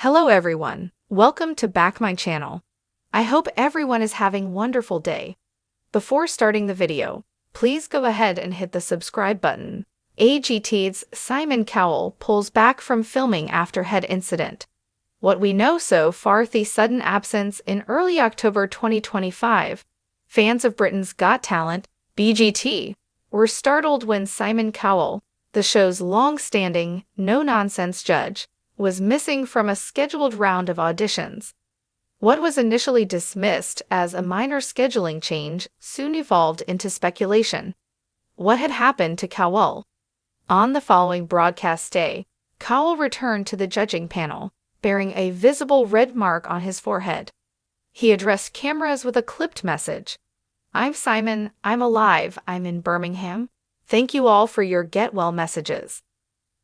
Hello everyone, welcome to back my channel. I hope everyone is having a wonderful day. Before starting the video, please go ahead and hit the subscribe button. AGT's Simon Cowell pulls back from filming after head incident. What we know so far: the sudden absence in early October 2025. Fans of Britain's Got Talent, BGT, were startled when Simon Cowell, the show's long-standing, no-nonsense judge, was missing from a scheduled round of auditions. What was initially dismissed as a minor scheduling change soon evolved into speculation. What had happened to Cowell? On the following broadcast day, Cowell returned to the judging panel, bearing a visible red mark on his forehead. He addressed cameras with a clipped message. "I'm Simon, I'm alive, I'm in Birmingham. Thank you all for your get well messages."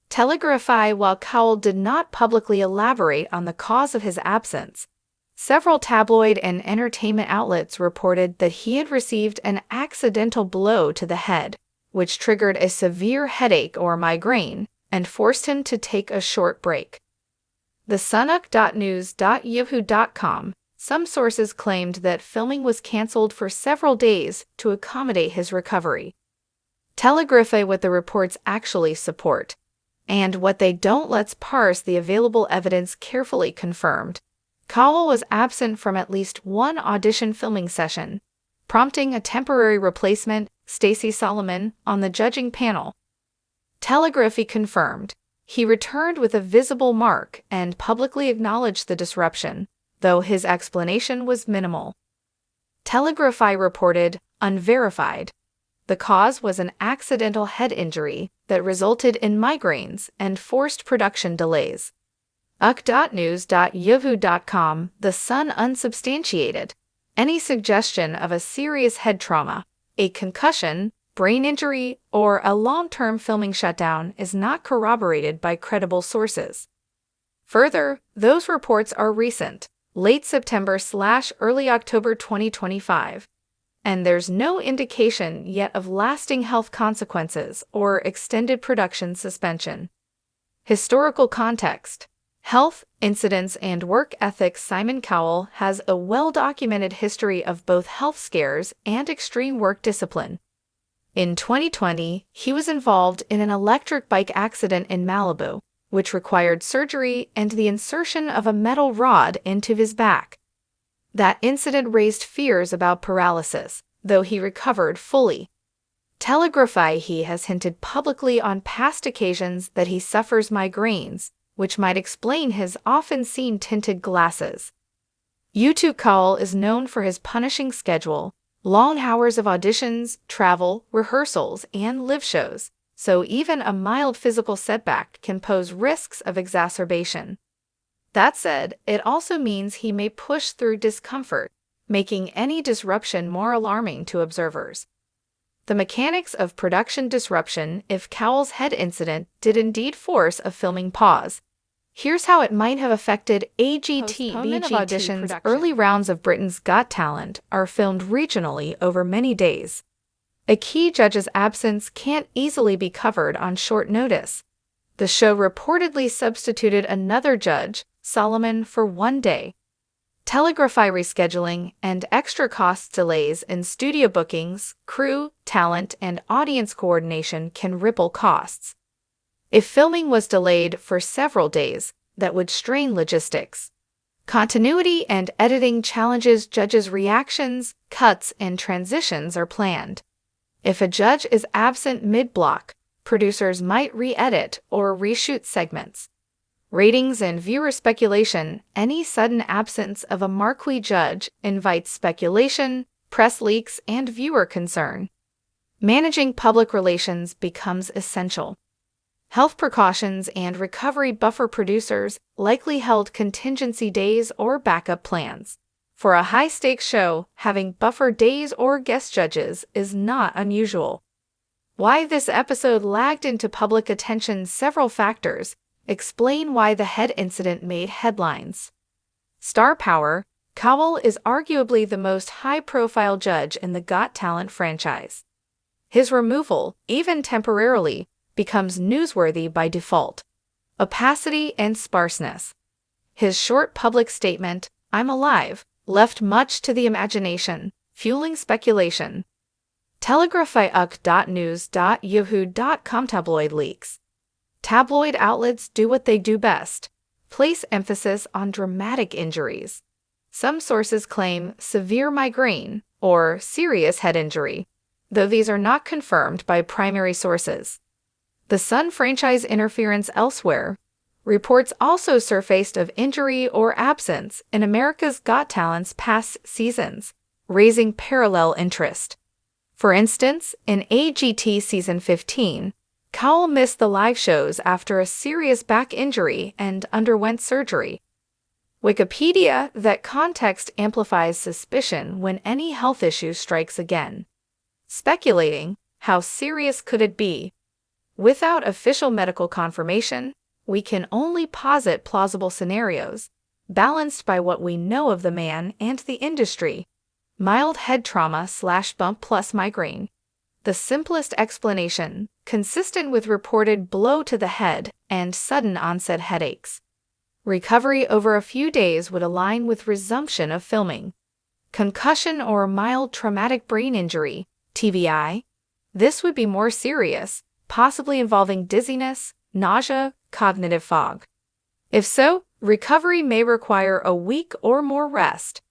Telegraphy. While Cowell did not publicly elaborate on the cause of his absence, several tabloid and entertainment outlets reported that he had received an accidental blow to the head, which triggered a severe headache or migraine and forced him to take a short break. The Sunuk.news.yahoo.com. Some sources claimed that filming was cancelled for several days to accommodate his recovery. Telegraphy. What the reports actually support and what they don't. Let's parse the available evidence carefully. Confirmed. Cowell was absent from at least one audition filming session, prompting a temporary replacement, Stacey Solomon, on the judging panel. Telegraphy. Confirmed. He returned with a visible mark and publicly acknowledged the disruption, though his explanation was minimal. Telegraphy reported, unverified. The cause was an accidental head injury that resulted in migraines and forced production delays. uk.news.yahoo.com. The Sun. Unsubstantiated. Any suggestion of a serious head trauma, a concussion, brain injury, or a long-term filming shutdown is not corroborated by credible sources. Further, those reports are recent, late September/early October 2025. And there's no indication yet of lasting health consequences or extended production suspension. Historical context: health, incidents, and work ethics. Simon Cowell has a well-documented history of both health scares and extreme work discipline. In 2020, he was involved in an electric bike accident in Malibu, which required surgery and the insertion of a metal rod into his back. That incident raised fears about paralysis, though he recovered fully. Telegraphy. He has hinted publicly on past occasions that he suffers migraines, which might explain his often-seen tinted glasses. YouTube. Cowell is known for his punishing schedule, long hours of auditions, travel, rehearsals, and live shows, so even a mild physical setback can pose risks of exacerbation. That said, it also means he may push through discomfort, making any disruption more alarming to observers. The mechanics of production disruption. If Cowell's head incident did indeed force a filming pause, here's how it might have affected AGT. Postponement of auditions. Production. Early rounds of Britain's Got Talent are filmed regionally over many days. A key judge's absence can't easily be covered on short notice. The show reportedly substituted another judge, Solomon, for one day. Telegraphy. Rescheduling and extra cost. Delays in studio bookings, crew, talent, and audience coordination can ripple costs. If filming was delayed for several days, that would strain logistics. Continuity and editing challenges. Judges' reactions, cuts, and transitions are planned. If a judge is absent mid-block, producers might re-edit or reshoot segments. Ratings and viewer speculation. Any sudden absence of a marquee judge invites speculation, press leaks, and viewer concern. Managing public relations becomes essential. Health precautions and recovery buffer. Producers likely held contingency days or backup plans. For a high-stakes show, having buffer days or guest judges is not unusual. Why this episode lagged into public attention. Several factors explain why the head incident made headlines. Star power. Cowell is arguably the most high-profile judge in the Got Talent franchise. His removal, even temporarily, becomes newsworthy by default. Opacity and sparseness. His short public statement, "I'm alive," left much to the imagination, fueling speculation. Telegraphy.news.yahoo.com tabloid leaks. Tabloid outlets do what they do best: place emphasis on dramatic injuries. Some sources claim severe migraine or serious head injury, though these are not confirmed by primary sources. The Sun franchise interference elsewhere. Reports also surfaced of injury or absence in America's Got Talent's past seasons, raising parallel interest. For instance, in AGT Season 15, Cowell missed the live shows after a serious back injury and underwent surgery. Wikipedia, that context amplifies suspicion when any health issue strikes again. Speculating, how serious could it be? Without official medical confirmation, we can only posit plausible scenarios, balanced by what we know of the man and the industry. Mild head trauma/bump plus migraine. The simplest explanation, consistent with reported blow to the head and sudden onset headaches. Recovery over a few days would align with resumption of filming. Concussion or mild traumatic brain injury, TBI. This would be more serious, possibly involving dizziness, nausea, cognitive fog. If so, recovery may require a week or more rest.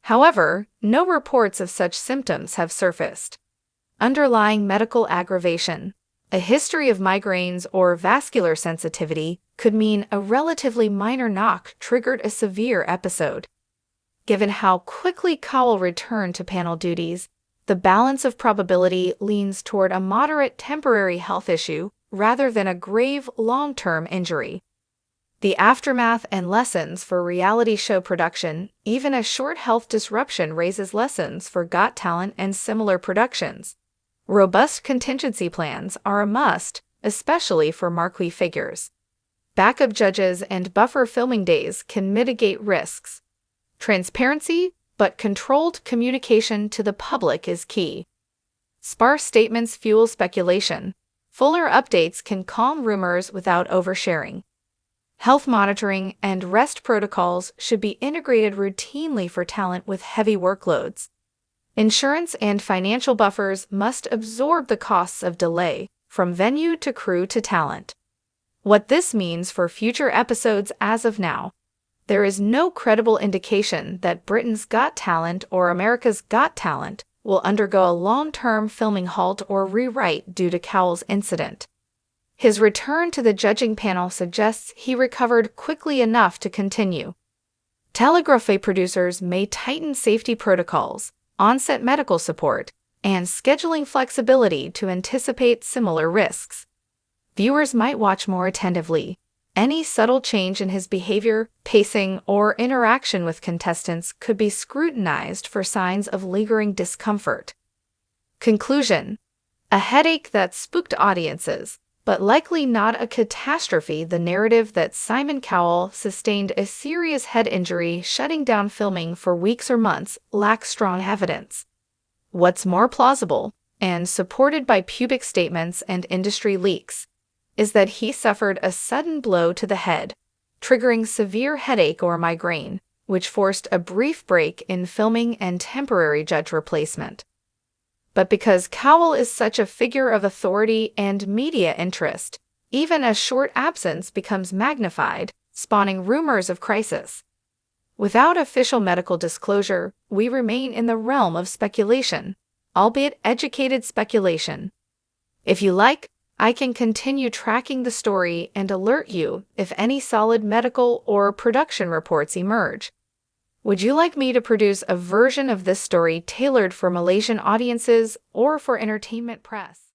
However, no reports of such symptoms have surfaced. Underlying medical aggravation. A history of migraines or vascular sensitivity could mean a relatively minor knock triggered a severe episode. Given how quickly Cowell returned to panel duties, the balance of probability leans toward a moderate temporary health issue rather than a grave long-term injury. The aftermath and lessons for reality show production. Even a short health disruption raises lessons for Got Talent and similar productions. Robust contingency plans are a must, especially for marquee figures. Backup judges and buffer filming days can mitigate risks. Transparency, but controlled communication to the public is key. Sparse statements fuel speculation. Fuller updates can calm rumors without oversharing. Health monitoring and rest protocols should be integrated routinely for talent with heavy workloads. Insurance and financial buffers must absorb the costs of delay, from venue to crew to talent. What this means for future episodes as of now. There is no credible indication that Britain's Got Talent or America's Got Talent will undergo a long-term filming halt or rewrite due to Cowell's incident. His return to the judging panel suggests he recovered quickly enough to continue. Telegraphy producers may tighten safety protocols, on-set medical support, and scheduling flexibility to anticipate similar risks. Viewers might watch more attentively. Any subtle change in his behavior, pacing, or interaction with contestants could be scrutinized for signs of lingering discomfort. Conclusion: a headache that spooked audiences, but likely not a catastrophe. The narrative that Simon Cowell sustained a serious head injury shutting down filming for weeks or months lacks strong evidence. What's more plausible, and supported by pubic statements and industry leaks, is that he suffered a sudden blow to the head, triggering severe headache or migraine, which forced a brief break in filming and temporary judge replacement. But because Cowell is such a figure of authority and media interest, even a short absence becomes magnified, spawning rumors of crisis. Without official medical disclosure, we remain in the realm of speculation, albeit educated speculation. If you like, I can continue tracking the story and alert you if any solid medical or production reports emerge. Would you like me to produce a version of this story tailored for Malaysian audiences or for entertainment press?